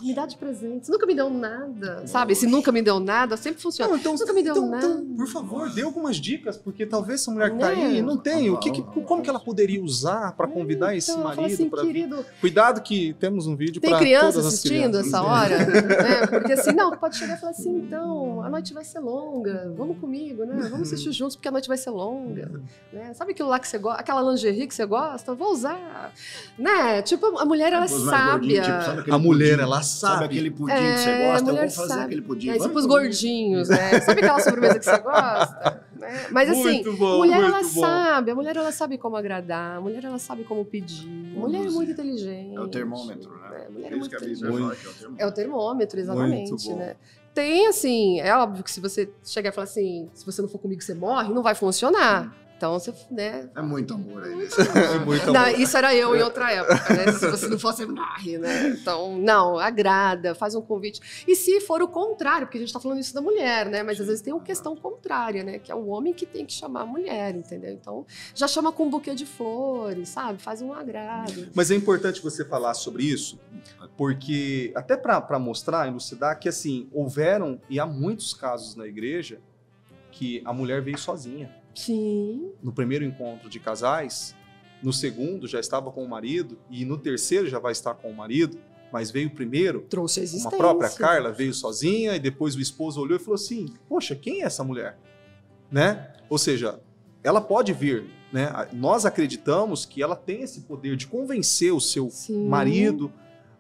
B: me dá de presente. Você nunca me deu nada, sabe? Se nunca me deu nada, sempre funciona.
A: Não, então,
B: nunca me deu nada.
A: Então, por favor, dê algumas dicas, porque talvez essa mulher que tá aí não tem. Como que ela poderia usar para convidar esse marido
B: assim,
A: para
B: querido,
A: Cuidado que temos um vídeo para
B: tem
A: todas
B: criança
A: as
B: assistindo
A: crianças.
B: essa hora? Né? Porque assim, não, pode chegar e falar assim, então, a noite vai ser longa, vamos comigo, né? Vamos assistir juntos porque a noite vai ser longa. Né? Sabe aquilo lá que você gosta, aquela lingerie que você gosta? Vou usar. Né? Tipo, a mulher, ela é sábia.
A: A mulher, ela
C: Sabe
A: sabe.
C: aquele pudim que você gosta? Eu vou fazer
B: sabe.
C: aquele pudim.
B: Tipo os gordinhos, né? Sabe aquela sobremesa que você gosta? Né? Mas assim,
A: Muito bom,
B: a mulher,
A: muito
B: ela
A: bom.
B: sabe. A mulher, ela sabe como agradar. A mulher, ela sabe como pedir. A mulher é muito inteligente.
C: É o termômetro, né?
B: A mulher é
C: Isso
B: muito
C: que a Bíblia
B: inteligente.
C: fala que é o termômetro.
B: É o termômetro, exatamente,
A: Muito bom.
B: né? Tem, assim, é óbvio que se você chegar e falar assim, se você não for comigo, você morre, não vai funcionar. Então, você, né?
C: É muito amor aí nesse
A: É muito
B: Não,
A: amor.
B: isso era eu em outra época, né? Se você não for, você morre, né? Então, não, agrada, faz um convite. E se for o contrário, porque a gente tá falando isso da mulher, né? Mas às vezes tem uma questão contrária, né? Que é o homem que tem que chamar a mulher, entendeu? Então, já chama com um buquê de flores, sabe? Faz um agrado.
A: Mas é importante você falar sobre isso, porque até para mostrar, elucidar que assim, houveram e há muitos casos na igreja que a mulher veio sozinha.
B: Sim.
A: No primeiro encontro de casais, no segundo já estava com o marido e no terceiro já vai estar com o marido, mas veio primeiro
B: Trouxe a existência.
A: uma própria Carla, veio sozinha e depois o esposo olhou e falou assim, poxa, quem é essa mulher? Né? Ou seja, ela pode vir, né? Nós acreditamos que ela tem esse poder de convencer o seu
B: Sim.
A: marido,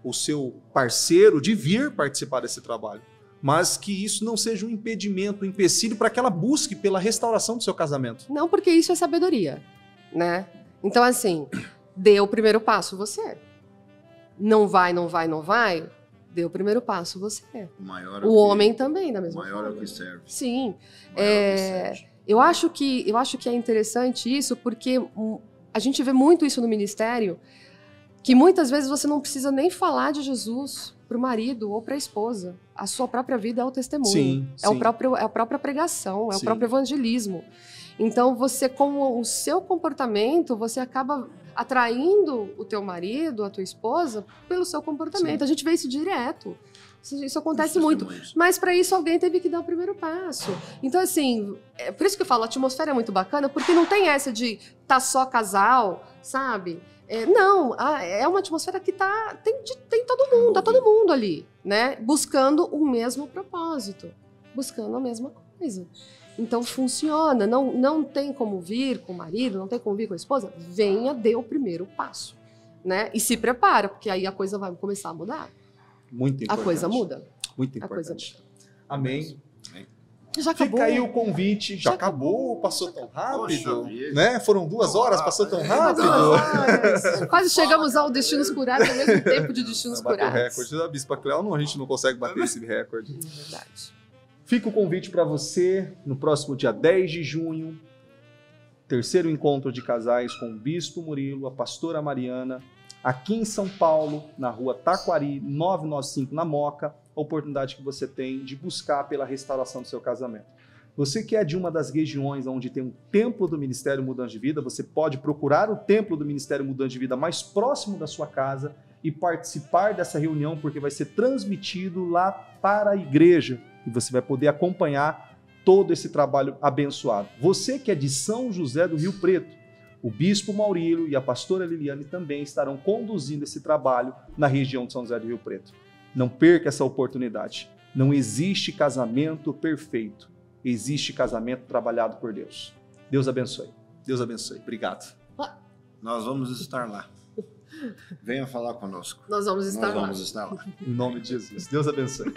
A: o seu parceiro de vir participar desse trabalho. Mas que isso não seja um impedimento, um empecilho para que ela busque pela restauração do seu casamento.
B: Não, porque isso é sabedoria, né? Então, assim, dê o primeiro passo você. Não vai, dê o primeiro passo você.
C: O maior
B: O homem também, da
C: O
B: mesma
C: maior é o
B: forma.
C: que serve.
B: Sim.
C: O maior é o que serve.
B: Eu acho que é interessante isso, porque a gente vê muito isso no ministério, que muitas vezes você não precisa nem falar de Jesus para o marido ou para a esposa. A sua própria vida é o testemunho.
A: Sim,
B: é a própria pregação, é o
A: Sim.
B: próprio evangelismo. Então, você, com o seu comportamento, você acaba atraindo o teu marido, a tua esposa, pelo seu comportamento.
A: Sim.
B: A gente vê isso direto. Isso acontece muito. Mas para isso alguém teve que dar o primeiro passo. Então, assim, por isso que eu falo, a atmosfera é muito bacana, porque não tem essa de tá só casal, sabe? Não, é uma atmosfera que tem todo mundo, tá todo mundo ali, né? Buscando o mesmo propósito, buscando a mesma coisa. Então funciona, não tem como vir com o marido, não tem como vir com a esposa, venha, dê o primeiro passo, né? E se prepara, porque aí a coisa vai começar a mudar.
A: Muito importante.
B: A coisa muda.
A: Muito
B: A coisa
A: importante. Amém.
B: Já acabou.
A: Fica aí o convite. Já acabou? Passou tão rápido? Né? Foram 2 horas, passou tão rápido.
B: Quase chegamos ao Destinos Curados ao mesmo tempo de Destinos
A: Bateu
B: Curados.
A: recorde da Bispa Cléo, a gente não consegue bater esse recorde.
B: Verdade.
A: Fica o convite para você no próximo dia 10 de junho, 3º encontro de casais com o Bispo Murilo, a pastora Mariana, aqui em São Paulo, na rua Taquari, 995, na Moca, a oportunidade que você tem de buscar pela restauração do seu casamento. Você que é de uma das regiões onde tem um templo do Ministério Mudança de Vida, você pode procurar o templo do Ministério Mudança de Vida mais próximo da sua casa e participar dessa reunião, porque vai ser transmitido lá para a igreja e você vai poder acompanhar todo esse trabalho abençoado. Você que é de São José do Rio Preto, o Bispo Maurílio e a pastora Liliane também estarão conduzindo esse trabalho na região de São José do Rio Preto. Não perca essa oportunidade. Não existe casamento perfeito. Existe casamento trabalhado por Deus. Deus abençoe. Deus abençoe. Obrigado.
C: Nós vamos estar lá. Venha falar conosco.
B: Nós vamos estar lá.
C: Nós vamos estar lá.
A: Em nome de Jesus. Deus abençoe.